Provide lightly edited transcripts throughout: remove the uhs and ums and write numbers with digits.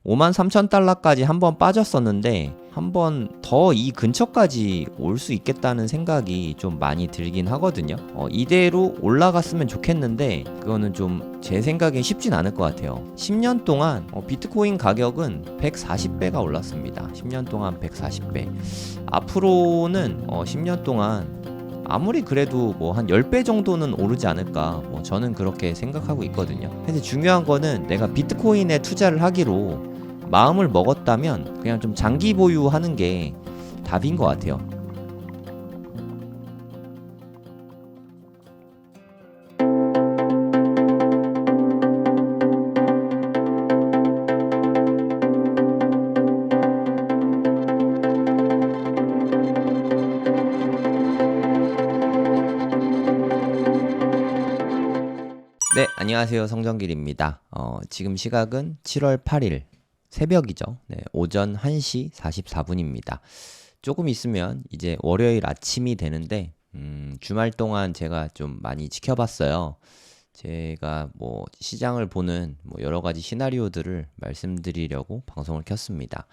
53,000달러까지 한번 빠졌었는데 한번 더 이 근처까지 올 수 있겠다는 생각이 좀 많이 들긴 하거든요. 이대로 올라갔으면 좋겠는데 그거는 좀 제 생각엔 쉽진 않을 것 같아요. 10년 동안 비트코인 가격은 140배가 올랐습니다. 10년 동안 140배. 앞으로는 10년 동안 아무리 그래도 뭐 한 10배 정도는 오르지 않을까, 저는 그렇게 생각하고 있거든요. 근데 중요한 거는 내가 비트코인에 투자를 하기로 마음을 먹었다면 그냥 좀 장기 보유하는 게 답인 것 같아요. 네, 안녕하세요. 성정길입니다. 지금 시각은 7월 8일 새벽이죠. 네, 오전 1시 44분입니다. 조금 있으면 이제 월요일 아침이 되는데 주말 동안 제가 좀 많이 지켜봤어요. 제가 뭐 시장을 보는 여러 가지 시나리오들을 말씀드리려고 방송을 켰습니다.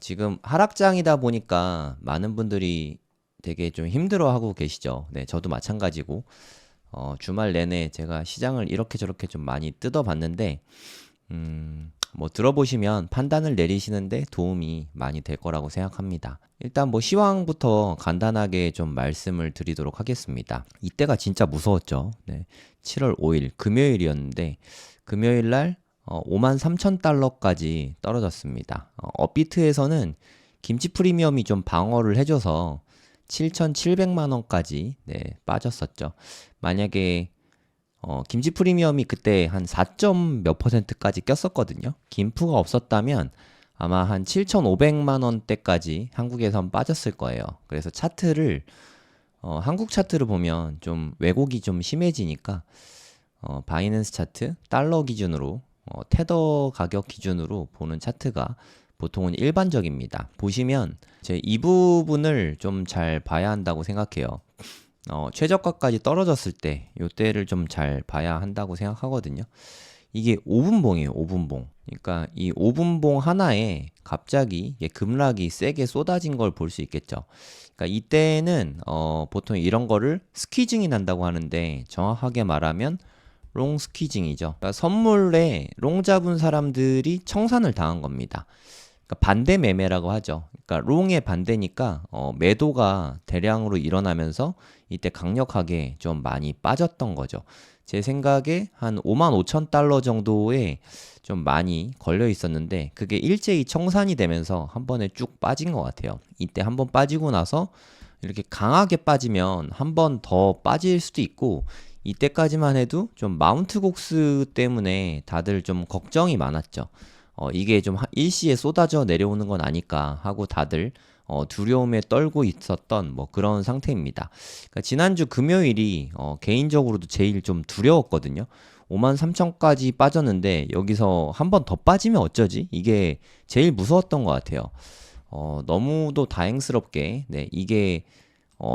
지금 하락장이다 보니까 많은 분들이 되게 좀 힘들어하고 계시죠. 네, 저도 마찬가지고 주말 내내 제가 시장을 이렇게 저렇게 좀 많이 뜯어봤는데 뭐 들어보시면 판단을 내리시는데 도움이 많이 될 거라고 생각합니다. 일단 뭐 시황부터 간단하게 좀 말씀을 드리도록 하겠습니다. 이때가 진짜 무서웠죠. 네, 7월 5일 금요일이었는데 금요일 날 53,000달러까지 떨어졌습니다. 업비트에서는 김치 프리미엄이 좀 방어를 해줘서 7,700만 원까지 빠졌었죠. 만약에 김치 프리미엄이 그때 한 4점 몇 %까지 꼈었거든요. 김프가 없었다면 아마 한 7,500만 원대까지 한국에선 빠졌을 거예요. 그래서 차트를 한국 차트를 보면 좀 왜곡이 좀 심해지니까 바이낸스 차트, 달러 기준으로 테더 가격 기준으로 보는 차트가 보통은 일반적입니다. 보시면 제 이 부분을 좀 잘 봐야 한다고 생각해요. 최저가까지 떨어졌을 때 이때를 좀 잘 봐야 한다고 생각하거든요. 이게 5분봉이에요. 5분봉. 그러니까 이 5분봉 하나에 갑자기 급락이 세게 쏟아진 걸 볼 수 있겠죠. 그러니까 이때는 보통 이런 거를 스퀴징이 난다고 하는데 정확하게 말하면 롱 스퀴징이죠. 그러니까 선물에 롱 잡은 사람들이 청산을 당한 겁니다. 그러니까 반대 매매라고 하죠. 그러니까 롱의 반대니까 매도가 대량으로 일어나면서 이때 강력하게 좀 많이 빠졌던 거죠. 제 생각에 한 55,000달러 정도에 좀 많이 걸려 있었는데 그게 일제히 청산이 되면서 한 번에 쭉 빠진 것 같아요. 이때 한 번 빠지고 나서 이렇게 강하게 빠지면 한 번 더 빠질 수도 있고 이때까지만 해도 좀 마운트 곡스 때문에 다들 좀 걱정이 많았죠. 이게 좀 일시에 쏟아져 내려오는 건 아닐까 하고 다들 두려움에 떨고 있었던 뭐 그런 상태입니다. 그러니까 지난주 금요일이 개인적으로도 제일 좀 두려웠거든요. 53,000까지 빠졌는데 여기서 한 번 더 빠지면 어쩌지? 이게 제일 무서웠던 것 같아요. 너무도 다행스럽게 이게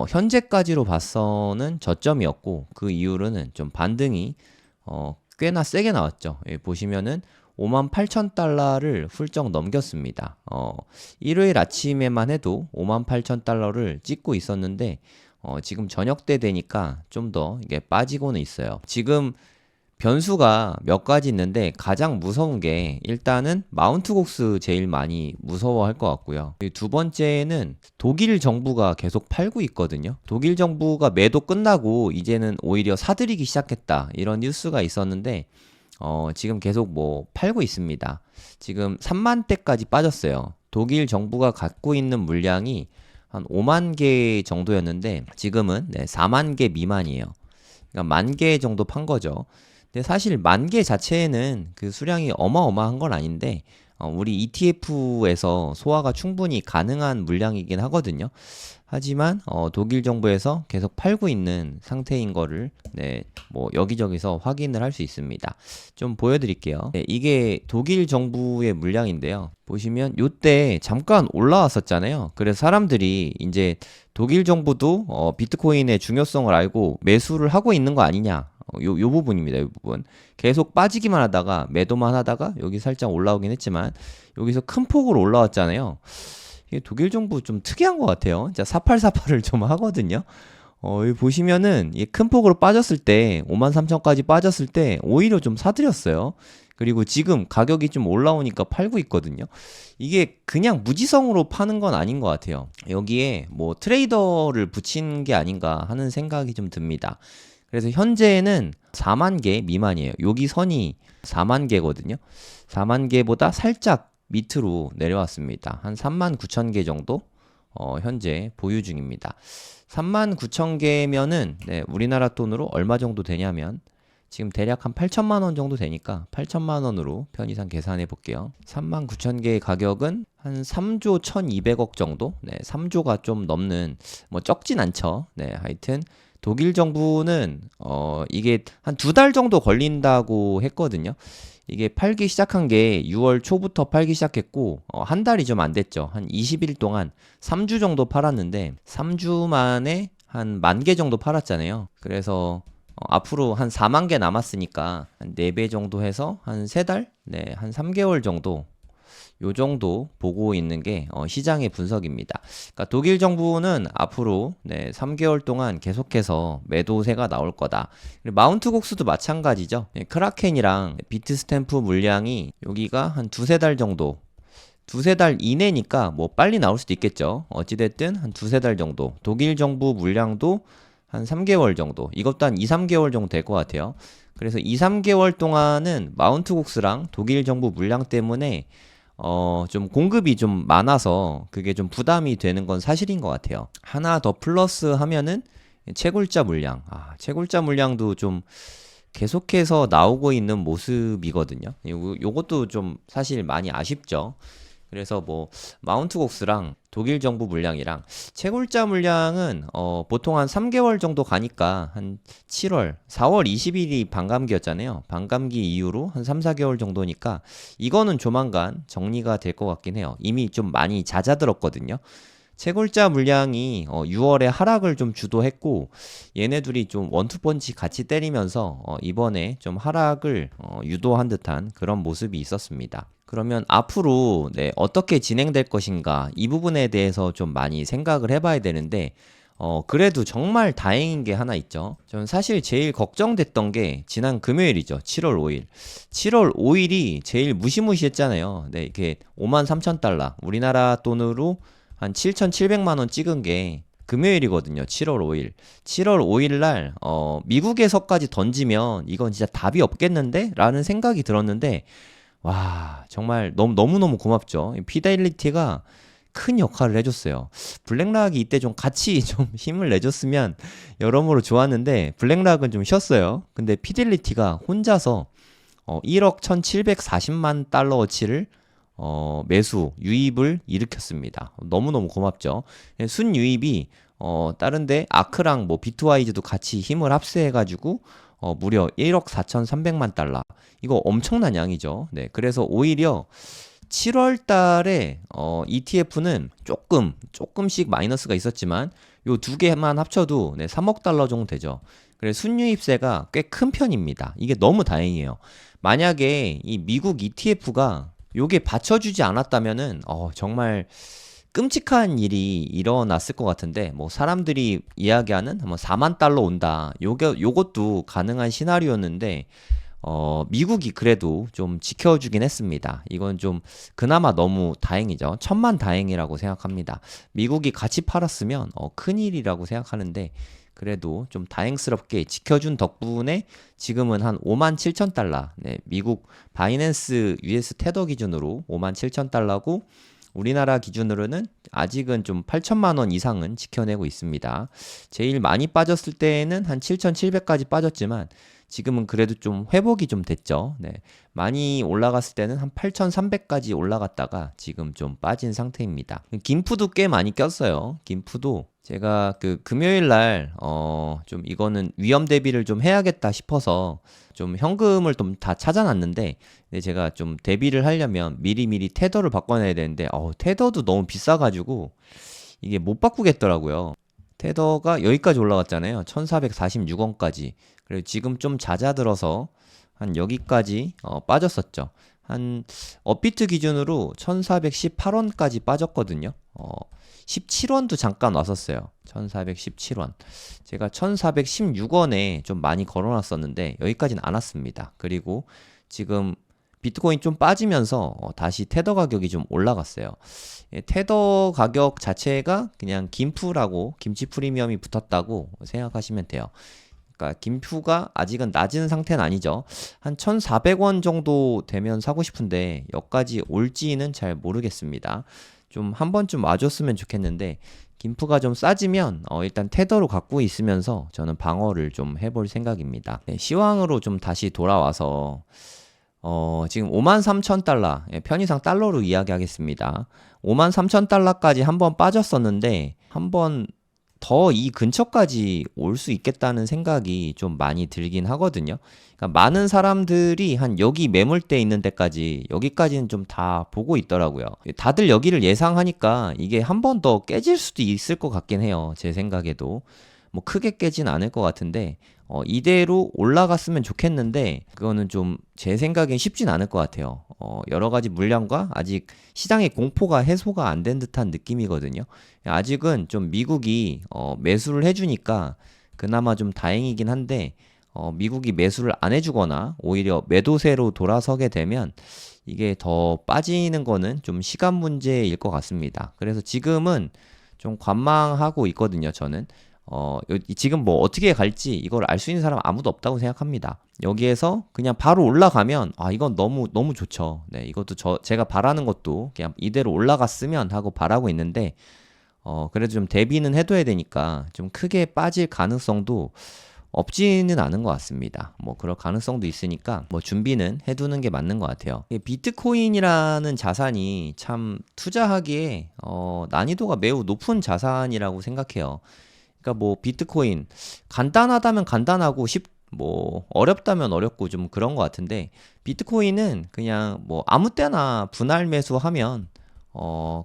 현재까지로 봐서는 저점이었고 그 이후로는 좀 반등이 꽤나 세게 나왔죠. 예, 보시면은 58,000달러를 훌쩍 넘겼습니다. 일요일 아침에만 해도 58,000달러를 찍고 있었는데 지금 저녁 때 되니까 좀 더 이게 빠지고는 있어요. 지금 변수가 몇 가지 있는데 가장 무서운 게 일단은 마운트 곡스 제일 많이 무서워할 것 같고요. 두 번째는 독일 정부가 계속 팔고 있거든요. 독일 정부가 매도 끝나고 이제는 오히려 사들이기 시작했다 이런 뉴스가 있었는데 지금 계속 뭐 팔고 있습니다. 지금 3만 대까지 빠졌어요. 독일 정부가 갖고 있는 물량이 한 5만 개 정도였는데 지금은 4만 개 미만이에요. 그러니까 1만 개 정도 판 거죠. 근데 사실 1만 개 자체에는 그 수량이 어마어마한 건 아닌데 우리 ETF에서 소화가 충분히 가능한 물량이긴 하거든요. 하지만 독일 정부에서 계속 팔고 있는 상태인 거를 뭐 여기저기서 확인을 할 수 있습니다. 좀 보여드릴게요. 이게 독일 정부의 물량인데요. 보시면 요때 잠깐 올라왔었잖아요. 그래서 사람들이 이제 독일 정부도 비트코인의 중요성을 알고 매수를 하고 있는 거 아니냐 요 부분입니다. 요 부분. 계속 빠지기만 하다가 매도만 하다가 여기 살짝 올라오긴 했지만 여기서 큰 폭으로 올라왔잖아요. 이게 독일 정부 좀 특이한 것 같아요. 진짜 4848을 좀 하거든요. 여기 보시면은 이 큰 폭으로 빠졌을 때 53,000까지 빠졌을 때 오히려 좀 사들였어요. 그리고 지금 가격이 좀 올라오니까 팔고 있거든요. 이게 그냥 무지성으로 파는 건 아닌 것 같아요. 여기에 뭐 트레이더를 붙인 게 아닌가 하는 생각이 좀 듭니다. 그래서 현재는 4만 개 미만이에요. 여기 선이 4만 개거든요. 4만 개보다 살짝 밑으로 내려왔습니다. 한 3만 9천 개 정도 현재 보유 중입니다. 3만 9천 개면은 우리나라 돈으로 얼마 정도 되냐면 지금 대략 한 8천만 원 정도 되니까 8천만 원으로 편의상 계산해 볼게요. 3만 9천 개의 가격은 한 3조 1,200억 정도? 3조가 좀 넘는 뭐 적진 않죠. 하여튼 독일 정부는 이게 한 2달 정도 걸린다고 했거든요. 이게 팔기 시작한 게 6월 초부터 팔기 시작했고 한 달이 좀 안 됐죠. 한 20일 동안 3주 정도 팔았는데 3주 만에 한 10,000개 정도 팔았잖아요. 그래서 앞으로 한 4만 개 남았으니까 한 4배 정도 해서 한 3달? 한 3개월 정도 요 정도 보고 있는 게 시장의 분석입니다. 그러니까 독일 정부는 앞으로 3개월 동안 계속해서 매도세가 나올 거다. 그리고 마운트 곡스도 마찬가지죠. 크라켄이랑 비트스탬프 물량이 여기가 한 2-3달 정도 2-3달 이내니까 뭐 빨리 나올 수도 있겠죠. 어찌됐든 한 2-3달 정도 독일 정부 물량도 한 3개월 정도 이것도 한 2-3개월 정도 될 것 같아요. 그래서 2-3개월 동안은 마운트 곡스랑 독일 정부 물량 때문에 좀 공급이 좀 많아서 그게 좀 부담이 되는 건 사실인 것 같아요. 하나 더 플러스 하면은 채굴자 물량. 채굴자 물량도 좀 계속해서 나오고 있는 모습이거든요. 요것도 좀 사실 많이 아쉽죠. 그래서 뭐 마운트 곡스랑 독일 정부 물량이랑 채굴자 물량은 보통 한 3개월 정도 가니까 한 7월, 4월 20일이 반감기였잖아요. 반감기 이후로 한 3-4개월 정도니까 이거는 조만간 정리가 될 것 같긴 해요. 이미 좀 많이 잦아들었거든요. 채굴자 물량이 6월에 하락을 좀 주도했고 얘네들이 좀 원투펀치 같이 때리면서 이번에 좀 하락을 유도한 듯한 그런 모습이 있었습니다. 그러면 앞으로 어떻게 진행될 것인가 이 부분에 대해서 좀 많이 생각을 해봐야 되는데 그래도 정말 다행인 게 하나 있죠. 저는 사실 제일 걱정됐던 게 지난 금요일이죠. 7월 5일. 7월 5일이 제일 무시무시했잖아요. 이게 53,000달러 우리나라 돈으로 한 7,700만 원 찍은 게 금요일이거든요. 7월 5일. 7월 5일 날 미국에서까지 던지면 이건 진짜 답이 없겠는데? 라는 생각이 들었는데 와, 정말 너무너무 고맙죠. 피델리티가 큰 역할을 해줬어요. 블랙락이 이때 좀 같이 좀 힘을 내줬으면 여러모로 좋았는데 블랙락은 좀 쉬었어요. 근데 피델리티가 혼자서 1억 1,740만 달러어치를 매수, 유입을 일으켰습니다. 너무너무 고맙죠. 순유입이 다른데 아크랑 뭐 비트와이즈도 같이 힘을 합세해가지고 무려 1억 4,300만 달러. 이거 엄청난 양이죠. 그래서 오히려 7월 달에 ETF는 조금씩 마이너스가 있었지만 요 두 개만 합쳐도 3억 달러 정도 되죠. 그래서 순유입세가 꽤 큰 편입니다. 이게 너무 다행이에요. 만약에 이 미국 ETF가 요게 받쳐주지 않았다면은 정말 끔찍한 일이 일어났을 것 같은데 뭐 사람들이 이야기하는 뭐 4만 달러 온다. 요것도 가능한 시나리오였는데 미국이 그래도 좀 지켜주긴 했습니다. 이건 좀 그나마 너무 다행이죠. 천만 다행이라고 생각합니다. 미국이 같이 팔았으면 큰일이라고 생각하는데 그래도 좀 다행스럽게 지켜준 덕분에 지금은 한 57,000달러 미국 바이낸스 US 테더 기준으로 57,000달러고 우리나라 기준으로는 아직은 좀 8천만 원 이상은 지켜내고 있습니다. 제일 많이 빠졌을 때에는 한 7,700까지 빠졌지만 지금은 그래도 좀 회복이 좀 됐죠. 많이 올라갔을 때는 한 8,300까지 올라갔다가 지금 좀 빠진 상태입니다. 김푸도 꽤 많이 꼈어요. 김푸도 제가 그 금요일 날 좀 이거는 위험 대비를 좀 해야겠다 싶어서 좀 현금을 좀 다 찾아놨는데 제가 좀 대비를 하려면 미리미리 테더를 바꿔놔야 되는데 테더도 너무 비싸가지고 이게 못 바꾸겠더라고요. 테더가 여기까지 올라갔잖아요. 1,446원까지. 그리고 지금 좀 잦아들어서 한 여기까지 빠졌었죠. 한 업비트 기준으로 1418원까지 빠졌거든요. 17원도 잠깐 왔었어요. 1417원. 제가 1416원에 좀 많이 걸어놨었는데 여기까지는 안 왔습니다. 그리고 지금 비트코인 좀 빠지면서 다시 테더 가격이 좀 올라갔어요. 테더 가격 자체가 그냥 김프라고 김치 프리미엄이 붙었다고 생각하시면 돼요. 그러니까 김프가 아직은 낮은 상태는 아니죠. 한 1,400원 정도 되면 사고 싶은데 여기까지 올지는 잘 모르겠습니다. 좀 한 번쯤 와줬으면 좋겠는데 김프가 좀 싸지면 일단 테더로 갖고 있으면서 저는 방어를 좀 해볼 생각입니다. 네, 시황으로 좀 다시 돌아와서 지금 53,000달러, 편의상 달러로 이야기하겠습니다. 53,000달러까지 한번 빠졌었는데, 한번 더 이 근처까지 올 수 있겠다는 생각이 좀 많이 들긴 하거든요. 그러니까 많은 사람들이 한 여기 매물대 있는 데까지, 여기까지는 좀 다 보고 있더라고요. 다들 여기를 예상하니까 이게 한 번 더 깨질 수도 있을 것 같긴 해요. 제 생각에도. 뭐 크게 깨진 않을 것 같은데, 이대로 올라갔으면 좋겠는데 그거는 좀 제 생각엔 쉽진 않을 것 같아요. 여러 가지 물량과 아직 시장의 공포가 해소가 안 된 듯한 느낌이거든요. 아직은 좀 미국이 매수를 해주니까 그나마 좀 다행이긴 한데 미국이 매수를 안 해주거나 오히려 매도세로 돌아서게 되면 이게 더 빠지는 거는 좀 시간 문제일 것 같습니다. 그래서 지금은 좀 관망하고 있거든요, 저는. 지금 뭐 어떻게 갈지 이걸 알 수 있는 사람 아무도 없다고 생각합니다. 여기에서 그냥 바로 올라가면 이건 너무 좋죠. 네, 이것도 제가 바라는 것도 그냥 이대로 올라갔으면 하고 바라고 있는데 그래도 좀 대비는 해둬야 되니까 좀 크게 빠질 가능성도 없지는 않은 것 같습니다. 뭐 그럴 가능성도 있으니까 뭐 준비는 해두는 게 맞는 것 같아요. 비트코인이라는 자산이 참 투자하기에 난이도가 매우 높은 자산이라고 생각해요. 그러니까 뭐 비트코인 간단하다면 간단하고 뭐 어렵다면 어렵고 좀 그런 것 같은데 비트코인은 그냥 뭐 아무 때나 분할 매수하면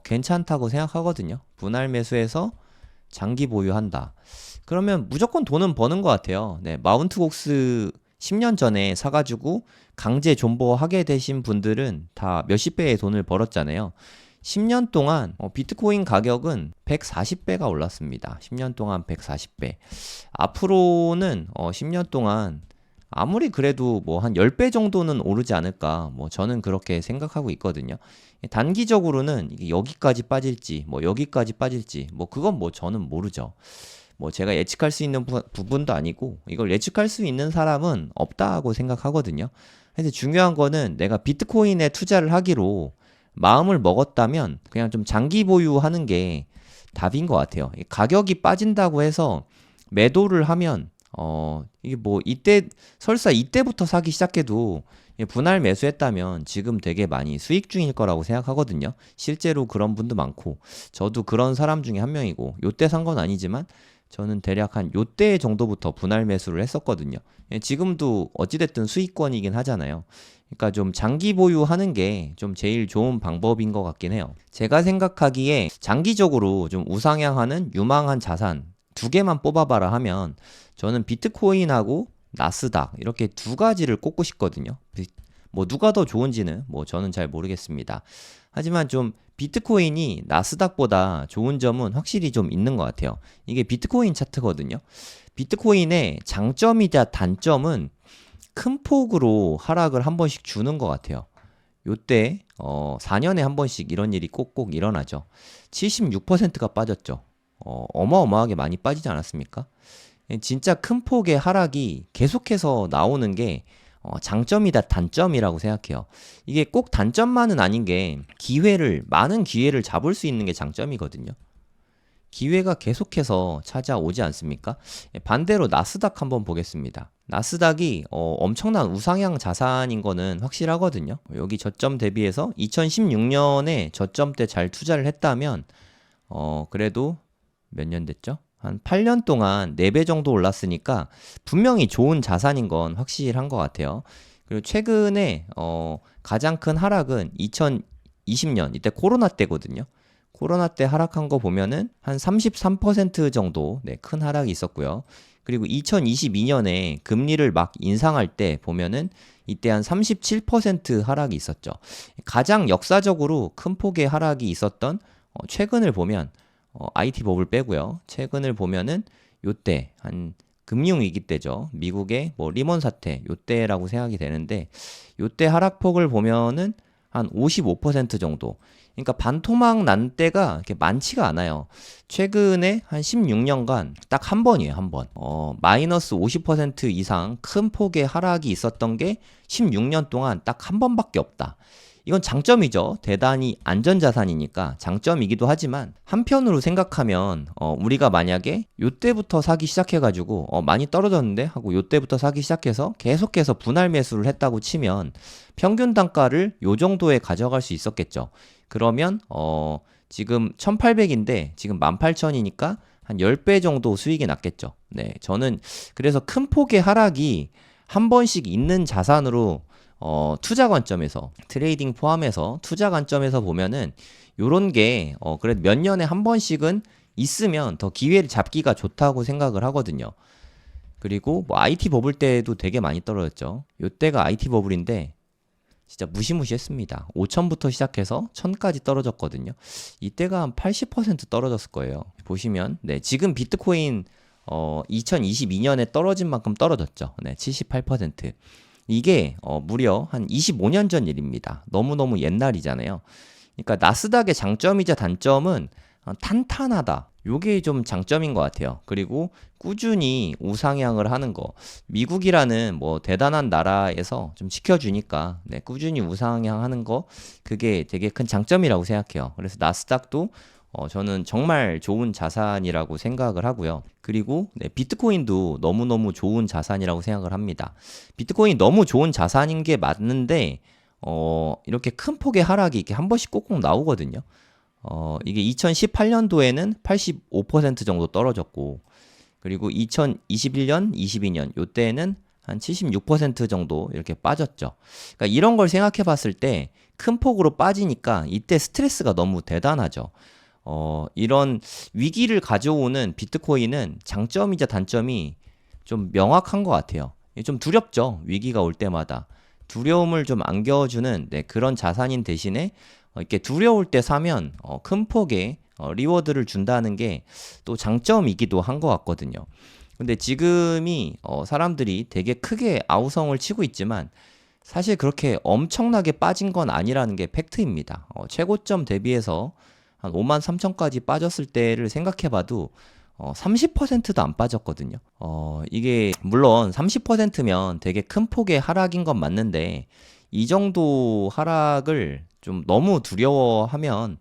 괜찮다고 생각하거든요. 분할 매수해서 장기 보유한다. 그러면 무조건 돈은 버는 것 같아요. 네, 마운트 곡스 10년 전에 사가지고 강제 존버하게 되신 분들은 다 몇십 배의 돈을 벌었잖아요. 10년 동안 비트코인 가격은 140배가 올랐습니다. 10년 동안 140배. 앞으로는 10년 동안 아무리 그래도 뭐 한 10배 정도는 오르지 않을까. 뭐 저는 그렇게 생각하고 있거든요. 단기적으로는 이게 여기까지 빠질지, 뭐 여기까지 빠질지, 뭐 그건 뭐 저는 모르죠. 뭐 제가 예측할 수 있는 부분도 아니고 이걸 예측할 수 있는 사람은 없다고 생각하거든요. 그래서 중요한 거는 내가 비트코인에 투자를 하기로 마음을 먹었다면 그냥 좀 장기 보유하는 게 답인 것 같아요. 가격이 빠진다고 해서 매도를 하면 이게 뭐 설사 이때부터 사기 시작해도 분할 매수했다면 지금 되게 많이 수익 중일 거라고 생각하거든요. 실제로 그런 분도 많고 저도 그런 사람 중에 한 명이고 요때 산 건 아니지만 저는 대략 한 요때 정도부터 분할 매수를 했었거든요. 지금도 어찌됐든 수익권이긴 하잖아요. 그러니까 좀 장기 보유하는 게 좀 제일 좋은 방법인 것 같긴 해요. 제가 생각하기에 장기적으로 좀 우상향하는 유망한 자산 두 개만 뽑아봐라 하면 저는 비트코인하고 나스닥 이렇게 두 가지를 꼽고 싶거든요. 뭐 누가 더 좋은지는 뭐 저는 잘 모르겠습니다. 하지만 좀 비트코인이 나스닥보다 좋은 점은 확실히 좀 있는 것 같아요. 이게 비트코인 차트거든요. 비트코인의 장점이자 단점은 큰 폭으로 하락을 한 번씩 주는 것 같아요. 요때 4년에 한 번씩 이런 일이 꼭꼭 일어나죠. 76%가 빠졌죠. 어마어마하게 많이 빠지지 않았습니까? 진짜 큰 폭의 하락이 계속해서 나오는 게 장점이다 단점이라고 생각해요. 이게 꼭 단점만은 아닌 게 많은 기회를 잡을 수 있는 게 장점이거든요. 기회가 계속해서 찾아오지 않습니까? 반대로 나스닥 한번 보겠습니다. 나스닥이 엄청난 우상향 자산인 거는 확실하거든요. 여기 저점 대비해서 2016년에 저점 때 잘 투자를 했다면 그래도 몇 년 됐죠? 한 8년 동안 4배 정도 올랐으니까 분명히 좋은 자산인 건 확실한 것 같아요. 그리고 최근에 가장 큰 하락은 2020년 이때 코로나 때거든요. 코로나 때 하락한 거 보면은 한 33% 정도 큰 하락이 있었고요. 그리고 2022년에 금리를 막 인상할 때 보면은 이때 한 37% 하락이 있었죠. 가장 역사적으로 큰 폭의 하락이 있었던 최근을 보면 IT 버블 빼고요. 최근을 보면은 요때 한 금융위기 때죠. 미국의 뭐 리먼 사태 요때라고 생각이 되는데 요때 하락폭을 보면은 한 55% 정도. 그러니까 반토막 난 때가 이렇게 많지가 않아요. 최근에 한 16년간 딱 한 번이에요, 한 번. 마이너스 50% 이상 큰 폭의 하락이 있었던 게 16년 동안 딱 한 번밖에 없다. 이건 장점이죠. 대단히 안전자산이니까 장점이기도 하지만 한편으로 생각하면 우리가 만약에 요때부터 사기 시작해가지고 많이 떨어졌는데 하고 요때부터 사기 시작해서 계속해서 분할 매수를 했다고 치면 평균 단가를 요 정도에 가져갈 수 있었겠죠. 그러면 지금 1800인데 지금 18,000이니까 한 10배 정도 수익이 났겠죠. 네, 저는 그래서 큰 폭의 하락이 한 번씩 있는 자산으로 투자 관점에서 트레이딩 포함해서 투자 관점에서 보면은 요런 게 그래도 몇 년에 한 번씩은 있으면 더 기회를 잡기가 좋다고 생각을 하거든요. 그리고 뭐 IT 버블 때도 되게 많이 떨어졌죠. 요때가 IT 버블인데 진짜 무시무시했습니다. 5천부터 시작해서 1000까지 떨어졌거든요. 이때가 한 80% 떨어졌을 거예요. 보시면 네, 지금 비트코인 2022년에 떨어진 만큼 떨어졌죠. 네, 78%. 이게 무려 한 25년 전 일입니다. 너무너무 옛날이잖아요. 그러니까 나스닥의 장점이자 단점은 탄탄하다. 요게 좀 장점인 것 같아요. 그리고 꾸준히 우상향을 하는 거. 미국이라는 뭐 대단한 나라에서 좀 지켜주니까 네, 꾸준히 우상향하는 거 그게 되게 큰 장점이라고 생각해요. 그래서 나스닥도 저는 정말 좋은 자산이라고 생각을 하고요. 그리고 네, 비트코인도 너무너무 좋은 자산이라고 생각을 합니다. 비트코인 너무 좋은 자산인 게 맞는데 이렇게 큰 폭의 하락이 이렇게 한 번씩 꼭꼭 나오거든요. 이게 2018년도에는 85% 정도 떨어졌고, 그리고 2021년, 22년, 요때는 한 76% 정도 이렇게 빠졌죠. 그러니까 이런 걸 생각해 봤을 때 큰 폭으로 빠지니까 이때 스트레스가 너무 대단하죠. 이런 위기를 가져오는 비트코인은 장점이자 단점이 좀 명확한 것 같아요. 좀 두렵죠. 위기가 올 때마다. 두려움을 좀 안겨주는 네, 그런 자산인 대신에 이렇게 두려울 때 사면 큰 폭의 리워드를 준다는 게 또 장점이기도 한 것 같거든요. 근데 지금이 사람들이 되게 크게 아우성을 치고 있지만 사실 그렇게 엄청나게 빠진 건 아니라는 게 팩트입니다. 최고점 대비해서 한 5만 3천까지 빠졌을 때를 생각해봐도 30%도 안 빠졌거든요. 이게 물론 30%면 되게 큰 폭의 하락인 건 맞는데 이 정도 하락을 좀 너무 두려워하면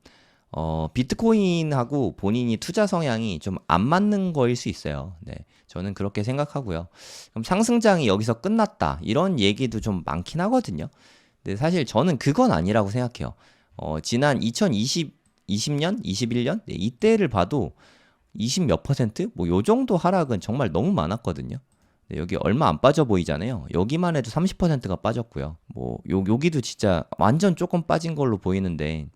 비트코인하고 본인이 투자 성향이 좀 안 맞는 거일 수 있어요. 네, 저는 그렇게 생각하고요. 그럼 상승장이 여기서 끝났다 이런 얘기도 좀 많긴 하거든요. 근데 사실 저는 그건 아니라고 생각해요. 지난 2020년, 21년 네, 이때를 봐도 20 몇 퍼센트? 뭐 요 정도 하락은 정말 너무 많았거든요. 네, 여기 얼마 안 빠져 보이잖아요. 여기만 해도 30%가 빠졌고요. 뭐 여기도 진짜 완전 조금 빠진 걸로 보이는데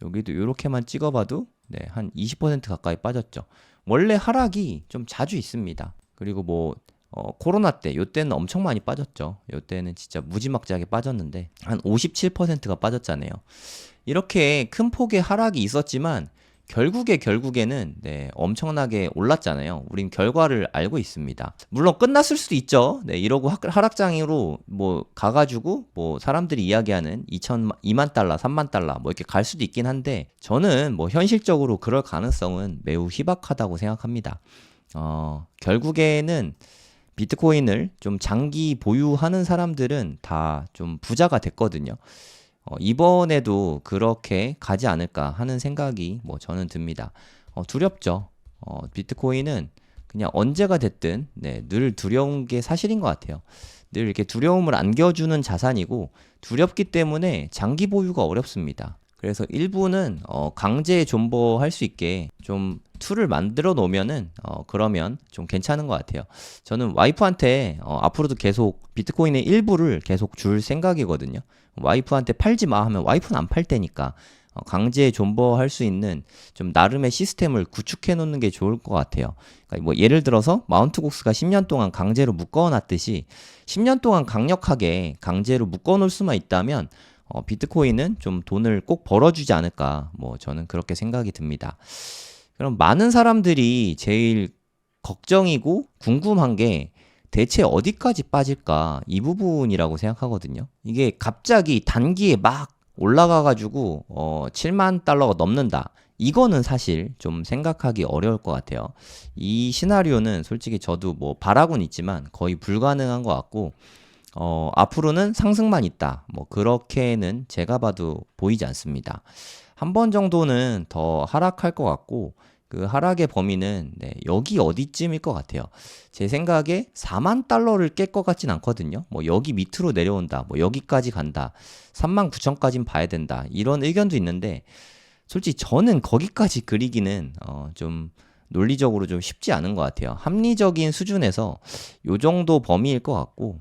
여기도 이렇게만 찍어봐도 네, 한 20% 가까이 빠졌죠. 원래 하락이 좀 자주 있습니다. 그리고 뭐 코로나 때 요때는 엄청 많이 빠졌죠. 요때는 진짜 무지막지하게 빠졌는데 한 57%가 빠졌잖아요. 이렇게 큰 폭의 하락이 있었지만 결국에는 네, 엄청나게 올랐잖아요. 우린 결과를 알고 있습니다. 물론 끝났을 수도 있죠. 네, 이러고 하락장으로 뭐 가가지고 뭐 사람들이 이야기하는 2만 달러, 3만 달러 뭐 이렇게 갈 수도 있긴 한데 저는 뭐 현실적으로 그럴 가능성은 매우 희박하다고 생각합니다. 결국에는 비트코인을 좀 장기 보유하는 사람들은 다 좀 부자가 됐거든요. 이번에도 그렇게 가지 않을까 하는 생각이 뭐 저는 듭니다. 두렵죠. 비트코인은 그냥 언제가 됐든 네, 늘 두려운 게 사실인 것 같아요. 늘 이렇게 두려움을 안겨주는 자산이고 두렵기 때문에 장기 보유가 어렵습니다. 그래서 일부는 강제 존버할 수 있게 좀 툴을 만들어 놓으면은 그러면 좀 괜찮은 것 같아요. 저는 와이프한테 앞으로도 계속 비트코인의 일부를 계속 줄 생각이거든요. 와이프한테 팔지 마 하면 와이프는 안 팔 테니까 강제 존버할 수 있는 좀 나름의 시스템을 구축해 놓는 게 좋을 것 같아요. 그러니까 뭐 예를 들어서 마운트 곡스가 10년 동안 강제로 묶어놨듯이 10년 동안 강력하게 강제로 묶어놓을 수만 있다면 비트코인은 좀 돈을 꼭 벌어주지 않을까, 뭐 저는 그렇게 생각이 듭니다. 그럼 많은 사람들이 제일 걱정이고 궁금한 게 대체 어디까지 빠질까, 이 부분이라고 생각하거든요. 이게 갑자기 단기에 막 올라가가지고 7만 달러가 넘는다. 이거는 사실 좀 생각하기 어려울 것 같아요. 이 시나리오는 솔직히 저도 뭐 바라고는 있지만 거의 불가능한 것 같고, 앞으로는 상승만 있다, 뭐 그렇게는 제가 봐도 보이지 않습니다. 한 번 정도는 더 하락할 것 같고, 그 하락의 범위는 여기 어디쯤일 것 같아요. 제 생각에 4만 달러를 깰 것 같진 않거든요. 뭐 여기 밑으로 내려온다, 뭐 여기까지 간다, 3만 9천까진 봐야 된다, 이런 의견도 있는데, 솔직히 저는 거기까지 그리기는 좀 논리적으로 좀 쉽지 않은 것 같아요. 합리적인 수준에서 요 정도 범위일 것 같고,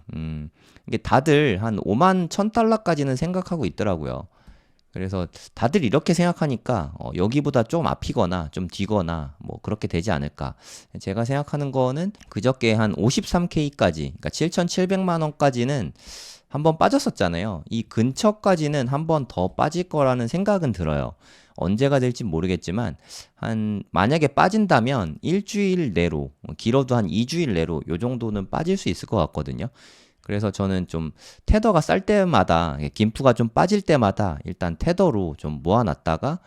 이게 다들 한 5만 1,000달러까지는 생각하고 있더라고요. 그래서 다들 이렇게 생각하니까 여기보다 좀 앞이거나 좀 뒤거나 뭐 그렇게 되지 않을까. 제가 생각하는 거는 그저께 한 53K까지, 그러니까 7,700만 원까지는 한번 빠졌었잖아요. 이 근처까지는 한번 더 빠질 거라는 생각은 들어요. 언제가 될지 모르겠지만 만약에 빠진다면 일주일 내로, 길어도 한 2주일 내로 요 정도는 빠질 수 있을 것 같거든요. 그래서 저는 좀 테더가 쌀 때마다, 김프가 좀 빠질 때마다 일단 테더로 좀 모아놨다가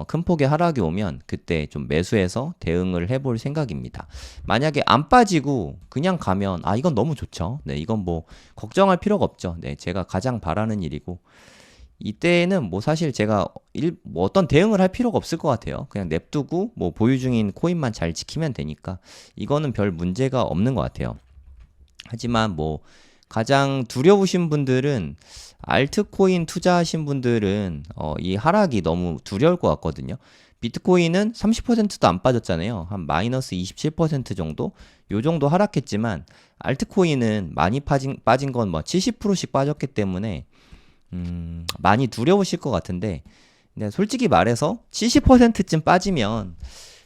큰 폭의 하락이 오면 그때 좀 매수해서 대응을 해볼 생각입니다. 만약에 안 빠지고 그냥 가면 이건 너무 좋죠. 네, 이건 뭐 걱정할 필요가 없죠. 네, 제가 가장 바라는 일이고, 이때는 뭐 사실 제가 뭐 어떤 대응을 할 필요가 없을 것 같아요. 그냥 냅두고 뭐 보유 중인 코인만 잘 지키면 되니까 이거는 별 문제가 없는 것 같아요. 하지만 뭐 가장 두려우신 분들은, 알트코인 투자하신 분들은 이 하락이 너무 두려울 것 같거든요. 비트코인은 30%도 안 빠졌잖아요. 한 마이너스 27% 정도? 요 정도 하락했지만 알트코인은 많이 빠진 건 뭐 70%씩 빠졌기 때문에 많이 두려우실 것 같은데, 근데 솔직히 말해서 70%쯤 빠지면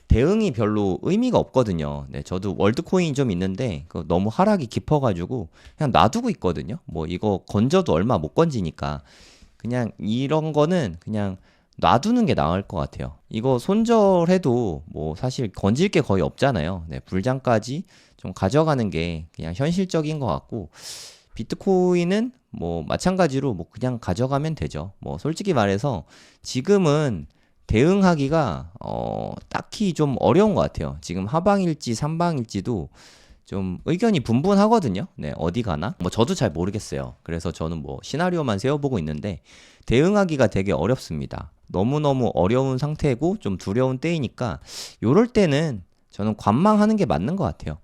대응이 별로 의미가 없거든요. 네, 저도 월드코인 좀 있는데 너무 하락이 깊어가지고 그냥 놔두고 있거든요. 뭐 이거 건져도 얼마 못 건지니까 그냥 이런 거는 그냥 놔두는 게 나을 것 같아요. 이거 손절해도 뭐 사실 건질 게 거의 없잖아요. 네, 불장까지 좀 가져가는 게 그냥 현실적인 것 같고, 비트코인은 뭐 마찬가지로 뭐 그냥 가져가면 되죠. 뭐 솔직히 말해서 지금은 대응하기가 딱히 좀 어려운 것 같아요. 지금 하방일지 삼방일지도 좀 의견이 분분하거든요. 네, 어디 가나? 뭐 저도 잘 모르겠어요. 그래서 저는 뭐 시나리오만 세워보고 있는데 대응하기가 되게 어렵습니다. 너무너무 어려운 상태고 좀 두려운 때이니까 요럴 때는 저는 관망하는 게 맞는 것 같아요.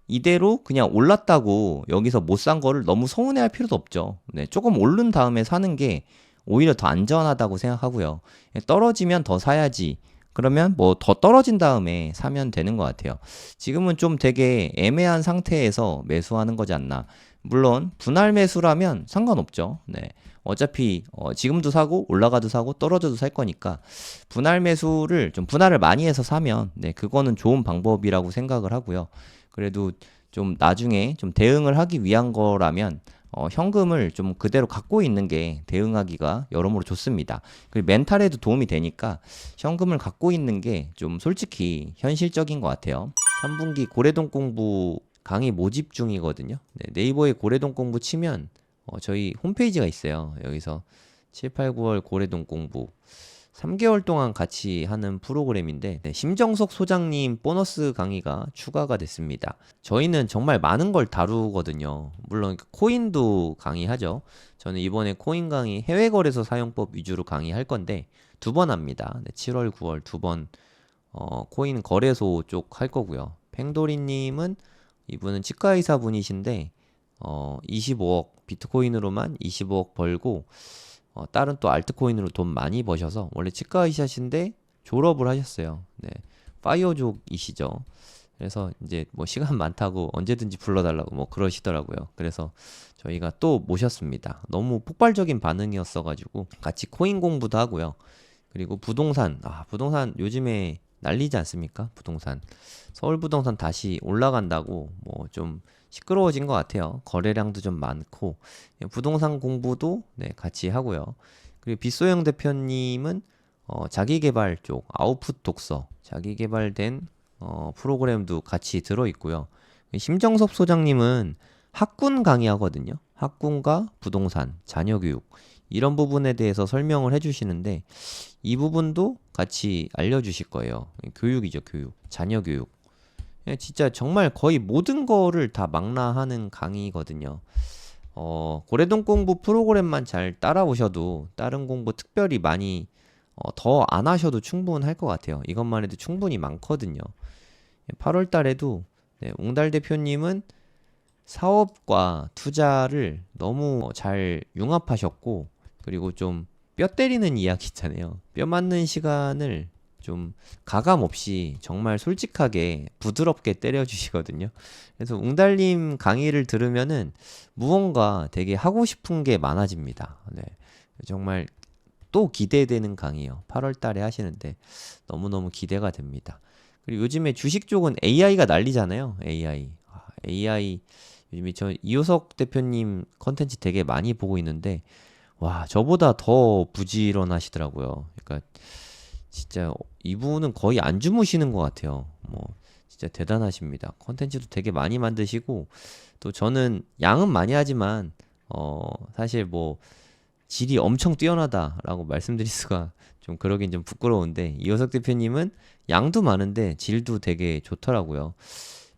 이대로 그냥 올랐다고 여기서 못 산 거를 너무 서운해할 필요도 없죠. 네, 조금 오른 다음에 사는 게 오히려 더 안전하다고 생각하고요. 떨어지면 더 사야지. 그러면 뭐 더 떨어진 다음에 사면 되는 것 같아요. 지금은 좀 되게 애매한 상태에서 매수하는 거지 않나. 물론 분할 매수라면 상관없죠. 네. 어차피 지금도 사고 올라가도 사고 떨어져도 살 거니까 분할 매수를 좀 분할을 많이 해서 사면 그거는 좋은 방법이라고 생각을 하고요. 그래도 좀 나중에 좀 대응을 하기 위한 거라면 현금을 좀 그대로 갖고 있는 게 대응하기가 여러모로 좋습니다. 그리고 멘탈에도 도움이 되니까 현금을 갖고 있는 게 좀 솔직히 현실적인 것 같아요. 3분기 고래동 공부 강의 모집 중이거든요. 네이버에 고래동 공부 치면 저희 홈페이지가 있어요. 여기서 7, 8, 9월 고래동 공부 3개월 동안 같이 하는 프로그램인데, 심정석 소장님 보너스 강의가 추가가 됐습니다. 저희는 정말 많은 걸 다루거든요. 물론 코인도 강의하죠. 저는 이번에 코인 강의 해외거래소 사용법 위주로 강의할 건데 2번 합니다. 7월, 9월 2번 코인 거래소 쪽 할 거고요. 팽도리님은 이분은 치과의사 분이신데 25억 비트코인으로만 25억 벌고 다른 또 알트코인으로 돈 많이 버셔서 원래 치과 의사신데 졸업을 하셨어요. 네, 파이어족이시죠. 그래서 이제 뭐 시간 많다고 언제든지 불러달라고 뭐 그러시더라고요. 그래서 저희가 또 모셨습니다. 너무 폭발적인 반응이었어가지고 같이 코인 공부도 하고요. 그리고 부동산, 부동산 요즘에 난리지 않습니까? 부동산. 서울 부동산 다시 올라간다고 뭐 좀 시끄러워진 것 같아요. 거래량도 좀 많고, 부동산 공부도 네, 같이 하고요. 그리고 빗소영 대표님은 자기 개발 쪽, 아웃풋 독서, 자기 개발된 프로그램도 같이 들어 있고요. 심정섭 소장님은 학군 강의하거든요. 학군과 부동산, 자녀 교육, 이런 부분에 대해서 설명을 해주시는데, 이 부분도 같이 알려주실 거예요. 교육이죠, 교육. 자녀 교육. 진짜 정말 거의 모든 거를 다 망라하는 강의거든요. 고래동 공부 프로그램만 잘 따라오셔도 다른 공부 특별히 많이 더 안 하셔도 충분할 것 같아요. 이것만 해도 충분히 많거든요. 8월 달에도 네, 웅달 대표님은 사업과 투자를 너무 잘 융합하셨고, 그리고 좀 뼈 때리는 이야기 있잖아요. 뼈 맞는 시간을 좀 가감 없이 정말 솔직하게 부드럽게 때려주시거든요. 그래서 웅달님 강의를 들으면은 무언가 되게 하고 싶은 게 많아집니다. 네. 정말 또 기대되는 강의요. 8월 달에 하시는데 너무너무 기대가 됩니다. 그리고 요즘에 주식 쪽은 AI가 난리잖아요. AI. AI 요즘에 저 이효석 대표님 컨텐츠 되게 많이 보고 있는데 와, 저보다 더 부지런하시더라고요. 그러니까 진짜 이분은 거의 안 주무시는 것 같아요. 뭐 진짜 대단하십니다. 컨텐츠도 되게 많이 만드시고 또 저는 양은 많이 하지만 사실 뭐 질이 엄청 뛰어나다라고 말씀드릴 수가 좀 그러긴 좀 부끄러운데 이호석 대표님은 양도 많은데 질도 되게 좋더라고요.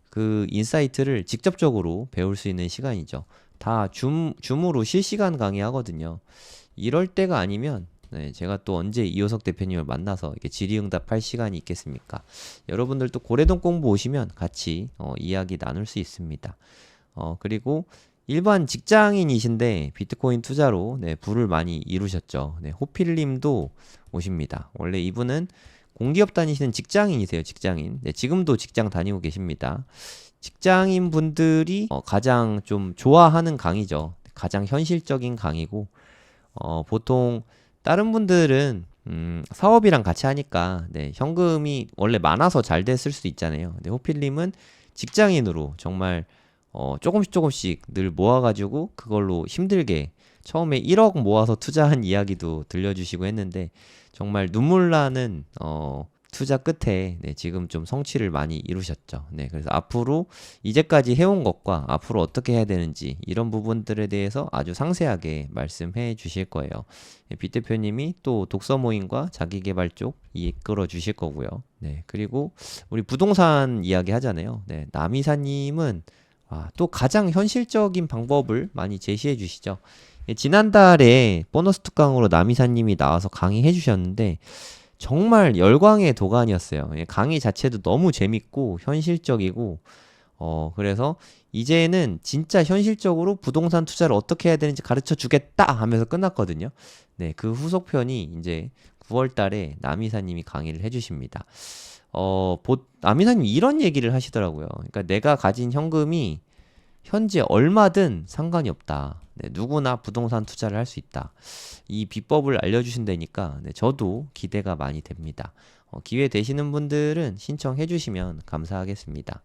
그 인사이트를 직접적으로 배울 수 있는 시간이죠. 다 줌으로 실시간 강의하거든요. 이럴 때가 아니면 네, 제가 또 언제 이호석 대표님을 만나서 이렇게 질의응답할 시간이 있겠습니까? 여러분들도 고래동 공부 오시면 같이 이야기 나눌 수 있습니다. 그리고 일반 직장인이신데 비트코인 투자로 네, 부를 많이 이루셨죠. 네, 호필님도 오십니다. 원래 이분은 공기업 다니시는 직장인이세요, 직장인. 네, 지금도 직장 다니고 계십니다. 직장인 분들이 가장 좀 좋아하는 강의죠. 가장 현실적인 강의고, 보통 다른 분들은 사업이랑 같이 하니까 네, 현금이 원래 많아서 잘 됐을 수도 있잖아요. 근데 호필님은 직장인으로 정말 조금씩 늘 모아가지고 그걸로 힘들게 처음에 1억 모아서 투자한 이야기도 들려주시고 했는데 정말 눈물 나는 투자 끝에 네, 지금 좀 성취를 많이 이루셨죠. 네, 그래서 앞으로 이제까지 해온 것과 앞으로 어떻게 해야 되는지 이런 부분들에 대해서 아주 상세하게 말씀해 주실 거예요. 네, 빛 대표님이 또 독서 모임과 자기계발 쪽 이끌어 주실 거고요. 네, 그리고 우리 부동산 이야기 하잖아요. 네, 남이사님은 또 가장 현실적인 방법을 많이 제시해 주시죠. 지난달에 보너스 특강으로 남이사님이 나와서 강의해 주셨는데 정말 열광의 도가니였어요. 강의 자체도 너무 재밌고 현실적이고 그래서 이제는 진짜 현실적으로 부동산 투자를 어떻게 해야 되는지 가르쳐 주겠다 하면서 끝났거든요. 네, 그 후속편이 이제 9월 달에 남이사님이 강의를 해주십니다. 남이사님이 이런 얘기를 하시더라고요. 그러니까 내가 가진 현금이 현재 얼마든 상관이 없다. 네, 누구나 부동산 투자를 할 수 있다. 이 비법을 알려주신다니까 네, 저도 기대가 많이 됩니다. 기회 되시는 분들은 신청해 주시면 감사하겠습니다.